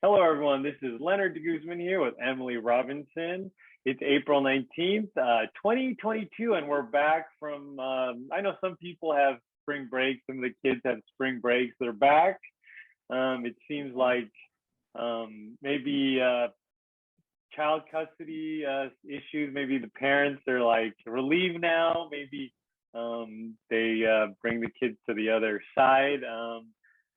Hello, everyone. This is Lenard Guzman here with Emily Robinson. It's April 19th, 2022, and we're back from, I know some people have spring breaks. Some of the kids have spring breaks. They're back. It seems like maybe child custody issues. Maybe the parents are like relieved now. Maybe they bring the kids to the other side.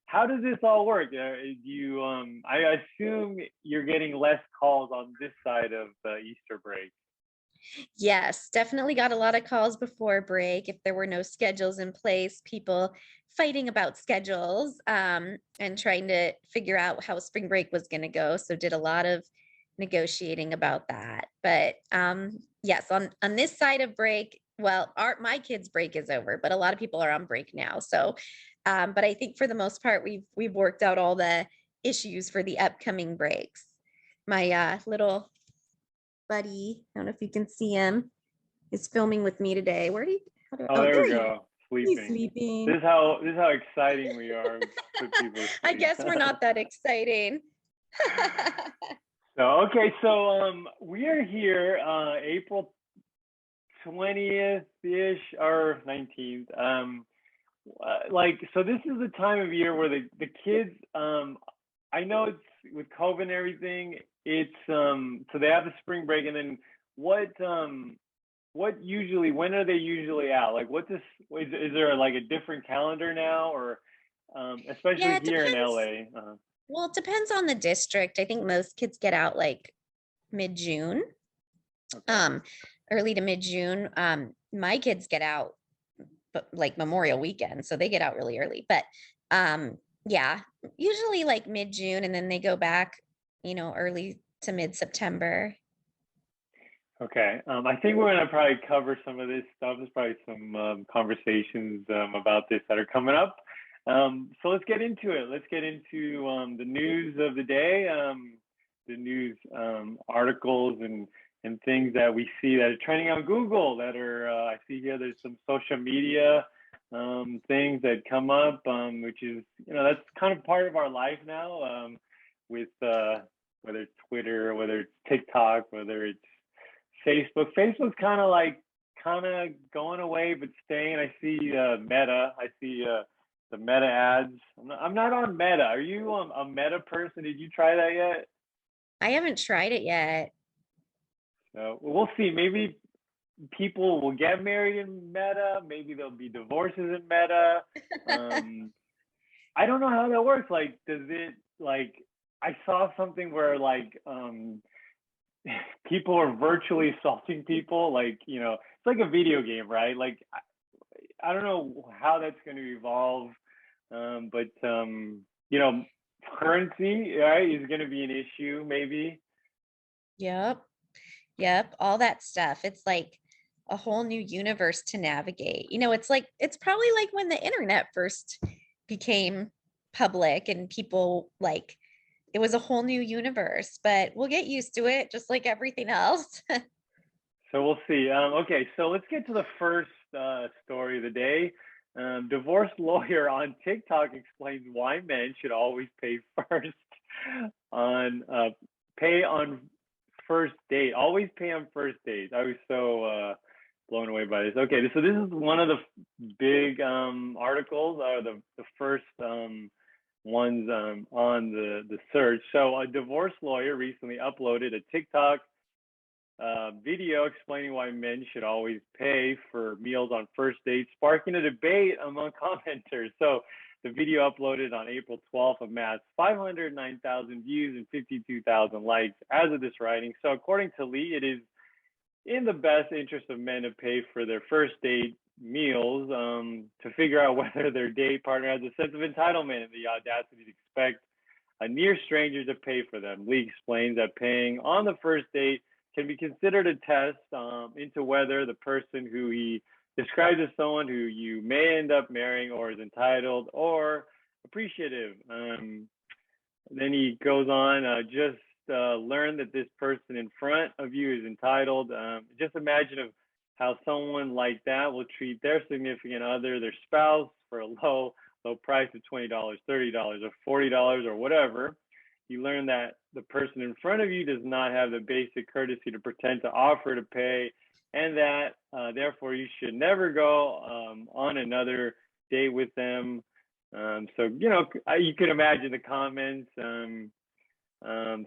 How does this all work? I assume you're getting less calls on this side of Easter break. Yes, definitely got a lot of calls before break. If there were no schedules in place, people fighting about schedules and trying to figure out how spring break was going to go. So did a lot of negotiating about that. But yes, on this side of break, well, my kids' break is over, but a lot of people are on break now. So, but I think for the most part, we've worked out all the issues for the upcoming breaks. My little buddy, I don't know if you can see him, is filming with me today. Oh, Oh, there there we he is. go. He's Sleeping. sleeping. This is how exciting we are. We put people to I sleep. guess we're not that exciting. So we are here April 20th-ish or 19th. So this is the time of year where the kids, I know it's with COVID and everything, it's so they have the spring break, and then what usually, when are they usually out? Like is there like a different calendar now, or Yeah, especially it here in depends. LA? Well, it depends on the district. I think most kids get out like mid-June, Okay. um, early to mid-June. My kids get out but like Memorial weekend, so they get out really early. But yeah, usually like mid-June, and then they go back, early to mid-September. Okay. I think we're gonna probably cover some of this stuff. There's probably some conversations about this that are coming up. So let's get into it. Let's get into the news of the day, the news articles and things that we see that are trending on Google. That are I see here. There's some social media things that come up, which is that's kind of part of our life now. With whether it's Twitter, whether it's TikTok, whether it's Facebook. Facebook's kind of going away, but staying. I see Meta. I see the Meta ads. I'm not on Meta. Are you a Meta person? Did you try that yet? I haven't tried it yet. So we'll see. Maybe people will get married in Meta. Maybe there'll be divorces in Meta. I don't know how that works. Like, does it like? I saw something where people are virtually assaulting people, it's like a video game, right? Like I don't know how that's going to evolve, but currency, right, is going to be an issue maybe. Yep. Yep. All that stuff. It's like a whole new universe to navigate. It's probably like when the internet first became public and people like it was a whole new universe, but we'll get used to it just like everything else. So we'll see. Okay, so let's get to the first story of the day. Divorce lawyer on TikTok explains why men should always pay first on pay on first date. Always pay on first date. I was so blown away by this. Okay, so this is one of the big articles, the first ones on the search. So a divorce lawyer recently uploaded a TikTok video explaining why men should always pay for meals on first dates, sparking a debate among commenters. So the video uploaded on April 12th amassed 509,000 views and 52,000 likes as of this writing. So according to Lee, it is in the best interest of men to pay for their first date meals to figure out whether their date partner has a sense of entitlement and the audacity to expect a near stranger to pay for them. Lee explains that paying on the first date can be considered a test into whether the person who he describes as someone who you may end up marrying or is entitled or appreciative. Then he goes on, just learn that this person in front of you is entitled. Just imagine how someone like that will treat their significant other, their spouse, for a low price of $20, $30, or $40 or whatever. you learn that the person in front of you does not have the basic courtesy to pretend to offer to pay, and that therefore you should never go on another date with them. So, you can imagine the comments.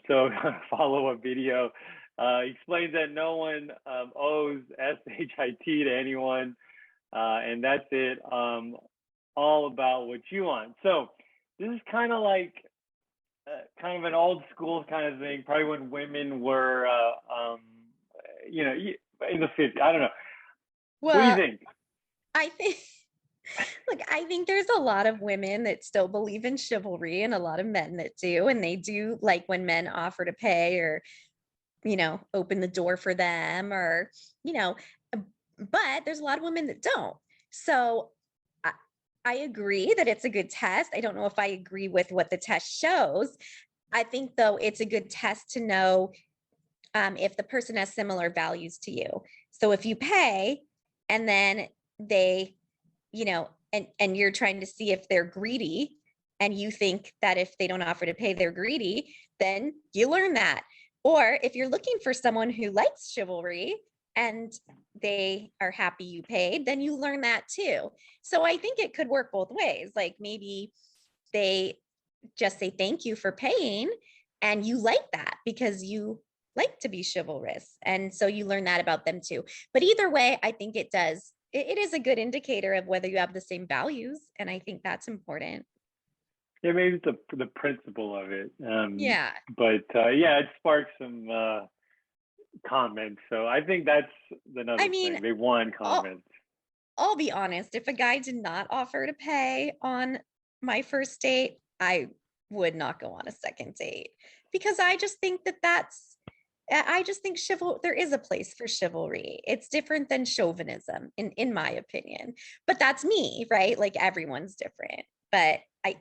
So follow-up video explains that no one owes SHIT to anyone, and that's it. All about what you want. So this is kind of like kind of an old school kind of thing, probably when women were, in the 50s. I don't know. What do you Well, think? I think look, I think there's a lot of women that still believe in chivalry and a lot of men that do. And they do like when men offer to pay or, open the door for them or, but there's a lot of women that don't. So I agree that it's a good test. I don't know if I agree with what the test shows. I think, though, it's a good test to know if the person has similar values to you. So if you pay and then they, and you're trying to see if they're greedy and you think that if they don't offer to pay, they're greedy, then you learn that. Or if you're looking for someone who likes chivalry and they are happy you paid, then you learn that too. So I think it could work both ways. Like maybe they just say thank you for paying and you like that because you like to be chivalrous. And so you learn that about them too. But either way, I think it does. It is a good indicator of whether you have the same values. And I think that's important. Yeah, maybe it's the principle of it. Yeah. But it sparked some comments. So I think that's another I mean, thing. They won comments. I'll be honest, if a guy did not offer to pay on my first date, I would not go on a second date because I just think I just think there is a place for chivalry. It's different than chauvinism in my opinion, but that's me, right? Like everyone's different, but I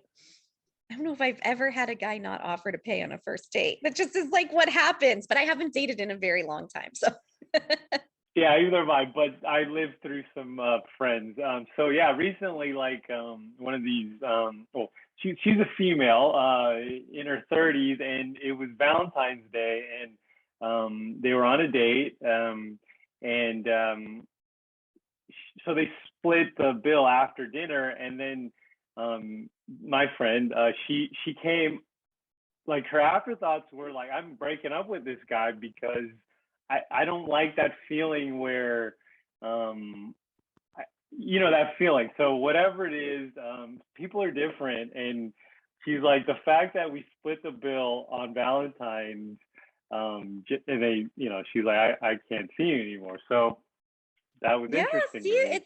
don't know if I've ever had a guy not offer to pay on a first date. That just is like what happens, but I haven't dated in a very long time. So Yeah, either have I, but I lived through some friends. So yeah, recently, like one of these, she's a female in her 30s, and it was Valentine's Day, and they were on a date, and so they split the bill after dinner, and then my friend, she came, like her afterthoughts were like, I'm breaking up with this guy because I don't like that feeling where, that feeling. So whatever it is, people are different. And she's like, the fact that we split the bill on Valentine's, and they, she's like, I can't see you anymore. So that was yeah, interesting see, to me.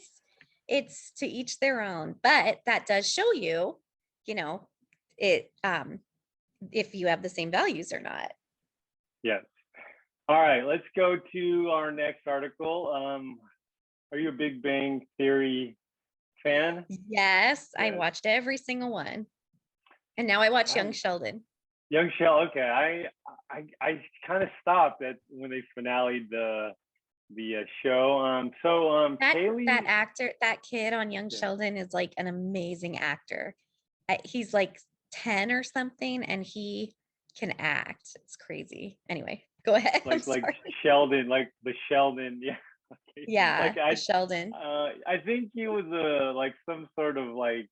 it's to each their own, but that does show you, it if you have the same values or not. Yes. All right, let's go to our next article. Are you a Big Bang Theory fan? Yes, I Yes. watched every single one. And now I watch Young Sheldon. Young Sheldon, okay. I kind of stopped at when they finale'd the show. Kaley, That actor, that kid on Young Sheldon is like an amazing actor. He's like 10 or something and he can act. It's crazy. Anyway, go ahead. like Sheldon, like the Sheldon, yeah. Okay. Yeah, like Sheldon. I think he was like some sort of like,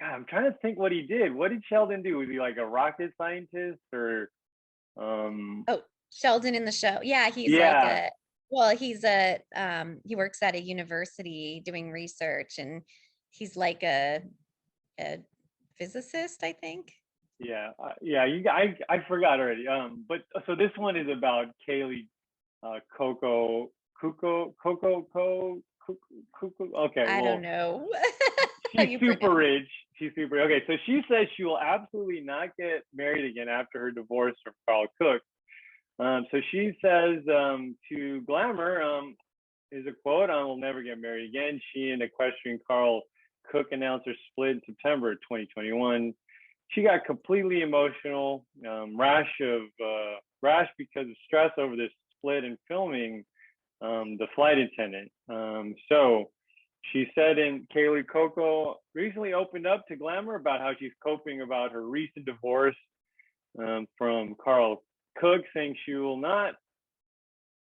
God, I'm trying to think what he did. What did Sheldon do? Was he like a rocket scientist or Oh, Sheldon in the show. Yeah, he's he works at a university doing research and he's like a physicist, I think. Yeah, I forgot already. But so this one is about Kaley Cuoco. Okay, I don't know. she's super rich. She's super okay. So she says she will absolutely not get married again after her divorce from Carl Cook. So she says to Glamour, is a quote, I will never get married again. She and equestrian Carl Cook announced their split in September 2021. She got completely emotional, rash because of stress over this split and filming the flight attendant. So she said, in Kaley Cuoco recently opened up to Glamour about how she's coping about her recent divorce. from Carl Cook saying she will not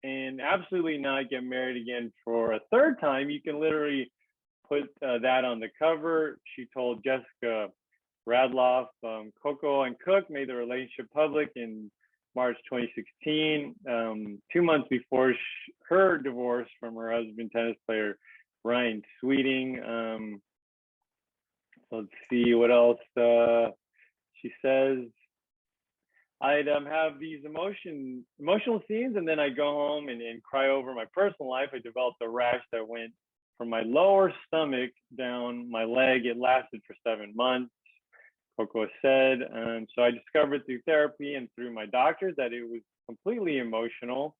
and absolutely not get married again for a third time. You can literally put that on the cover. She told Jessica Radloff, Coco and Cook made the relationship public in March 2016, 2 months before her divorce from her husband, tennis player Ryan Sweeting. Let's see what else she says. I'd have these emotional scenes, and then I go home and cry over my personal life. I developed a rash that went from my lower stomach down my leg. It lasted for 7 months, Coco said. So I discovered through therapy and through my doctors that it was completely emotional.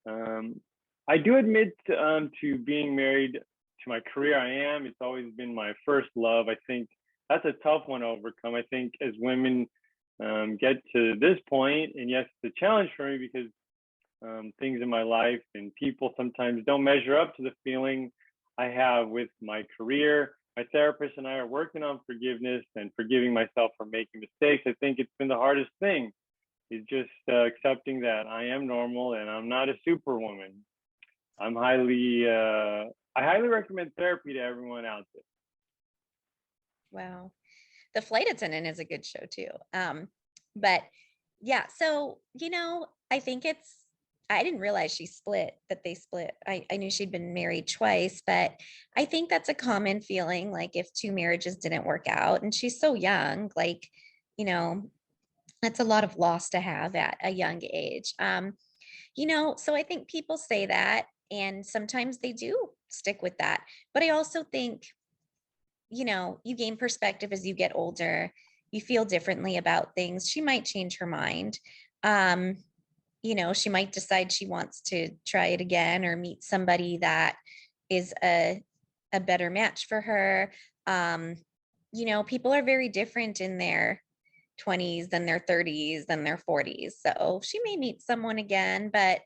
I do admit to being married to my career. I am. It's always been my first love. I think that's a tough one to overcome. I think as women get to this point, and yes, it's a challenge for me because things in my life and people sometimes don't measure up to the feeling I have with my career. My therapist and I are working on forgiveness and forgiving myself for making mistakes. I think it's been the hardest thing, is just accepting that I am normal and I'm not a superwoman. I highly recommend therapy to everyone out there. Wow. The Flight Attendant is a good show too. But yeah, so, I think I didn't realize that they split. I knew she'd been married twice, but I think that's a common feeling. Like if two marriages didn't work out, and she's so young, like, that's a lot of loss to have at a young age. So I think people say that, and sometimes they do stick with that. But I also think, you gain perspective as you get older. You feel differently about things. She might change her mind. She might decide she wants to try it again or meet somebody that is a better match for her. People are very different in their 20s than their 30s than their 40s. So she may meet someone again, but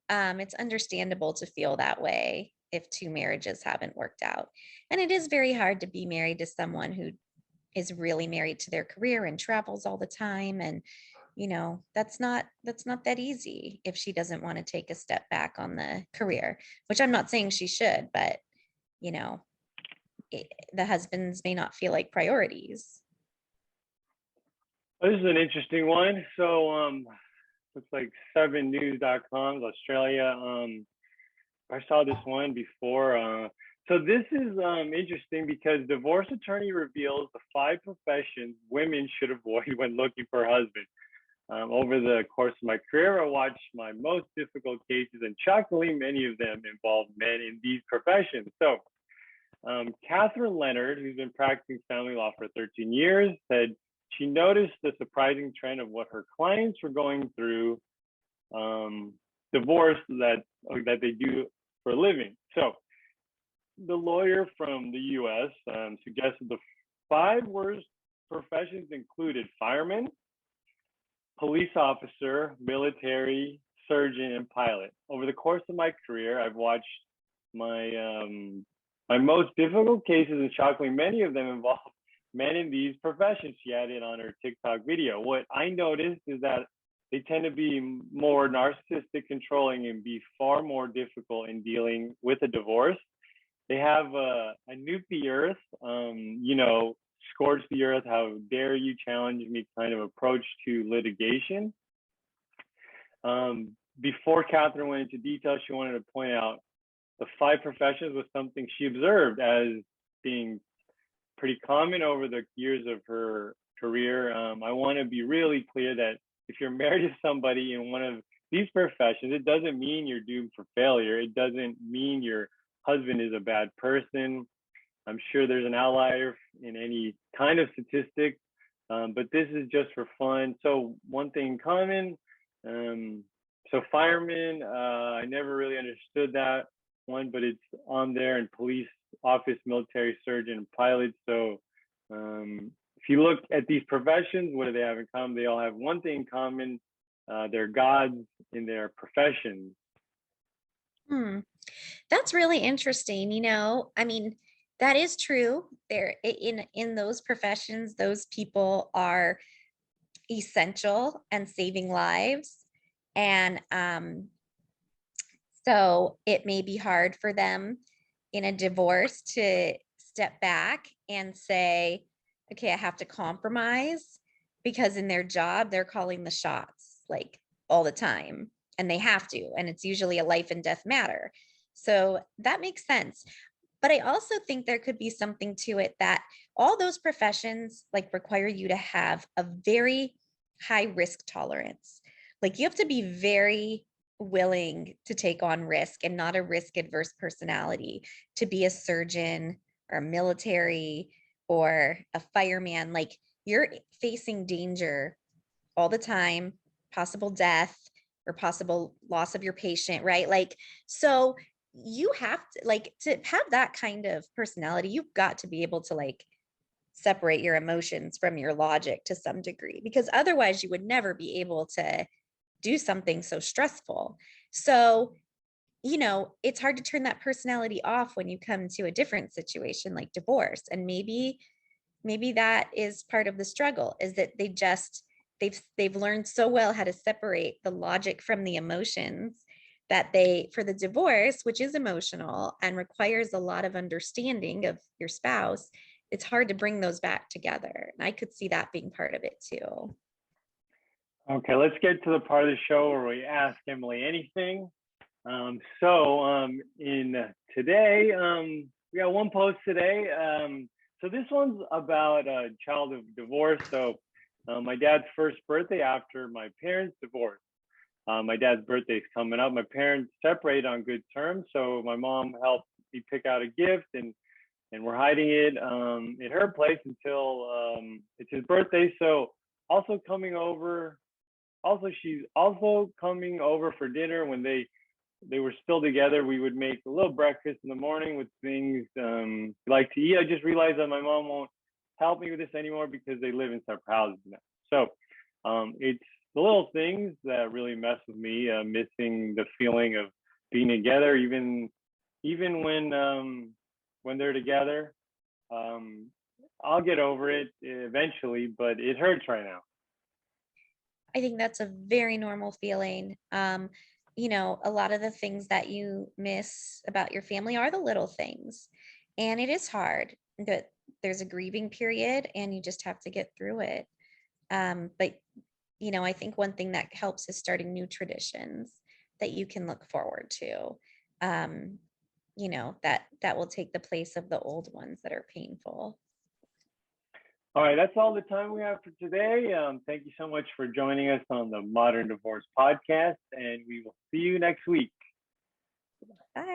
it's understandable to feel that way if two marriages haven't worked out. And it is very hard to be married to someone who is really married to their career and travels all the time. And, that's not that easy if she doesn't want to take a step back on the career, which I'm not saying she should, but, the husbands may not feel like priorities. This is an interesting one. So looks like 7news.com, Australia. I saw this one before. So this is interesting because divorce attorney reveals the 5 professions women should avoid when looking for a husband. Over the course of my career, I watched my most difficult cases, and shockingly, many of them involve men in these professions. So Catherine Lenard, who's been practicing family law for 13 years, said she noticed the surprising trend of what her clients were going through divorce that they do for a living. So the lawyer from the US suggested the 5 worst professions included fireman, police officer, military, surgeon, and pilot. Over the course of my career, I've watched my most difficult cases, and shockingly, many of them involve men in these professions, she added on her TikTok video. What I noticed is that they tend to be more narcissistic, controlling, and be far more difficult in dealing with a divorce. They have a nuke the earth, scorch the earth, how dare you challenge me kind of approach to litigation. Before Catherine went into detail, she wanted to point out the 5 professions was something she observed as being pretty common over the years of her career. I want to be really clear that if you're married to somebody in one of these professions, it doesn't mean you're doomed for failure. It doesn't mean your husband is a bad person. I'm sure there's an outlier in any kind of statistic, but this is just for fun. So one thing in common, so firemen, I never really understood that one, but it's on there, and police office, military, surgeon, and pilot. So if you look at these professions, what do they have in common? They all have one thing in common. They're gods in their professions. That's really interesting. I mean, that is true. There in those professions, those people are essential and saving lives. And so it may be hard for them in a divorce to step back and say, okay, I have to compromise, because in their job, they're calling the shots like all the time, and they have to. And it's usually a life and death matter. So that makes sense. But I also think there could be something to it that all those professions like require you to have a very high risk tolerance. Like you have to be very willing to take on risk and not a risk adverse personality to be a surgeon or a military or a fireman. Like you're facing danger all the time, possible death or possible loss of your patient, right? Like, so you have to like to have that kind of personality, you've got to be able to like separate your emotions from your logic to some degree, because otherwise you would never be able to do something so stressful. So, it's hard to turn that personality off when you come to a different situation like divorce. And maybe that is part of the struggle, is that they've learned so well how to separate the logic from the emotions, that for the divorce, which is emotional and requires a lot of understanding of your spouse, it's hard to bring those back together. And I could see that being part of it too. Okay, let's get to the part of the show where we ask Emily anything. In today, we got one post today. So this one's about a child of divorce. So my dad's first birthday after my parents' divorce. My dad's birthday is coming up. My parents separated on good terms, so my mom helped me pick out a gift, and we're hiding it at her place until it's his birthday. So she's also coming over for dinner. When they were still together, we would make a little breakfast in the morning with things we like to eat. I just realized that my mom won't help me with this anymore because they live in separate houses now. So it's the little things that really mess with me, missing the feeling of being together, even when they're together. I'll get over it eventually, but it hurts right now. I think that's a very normal feeling. A lot of the things that you miss about your family are the little things. And it is hard that there's a grieving period and you just have to get through it. But I think one thing that helps is starting new traditions that you can look forward to. That will take the place of the old ones that are painful. All right, that's all the time we have for today. Thank you so much for joining us on the Modern Divorce Podcast, and we will see you next week. Bye.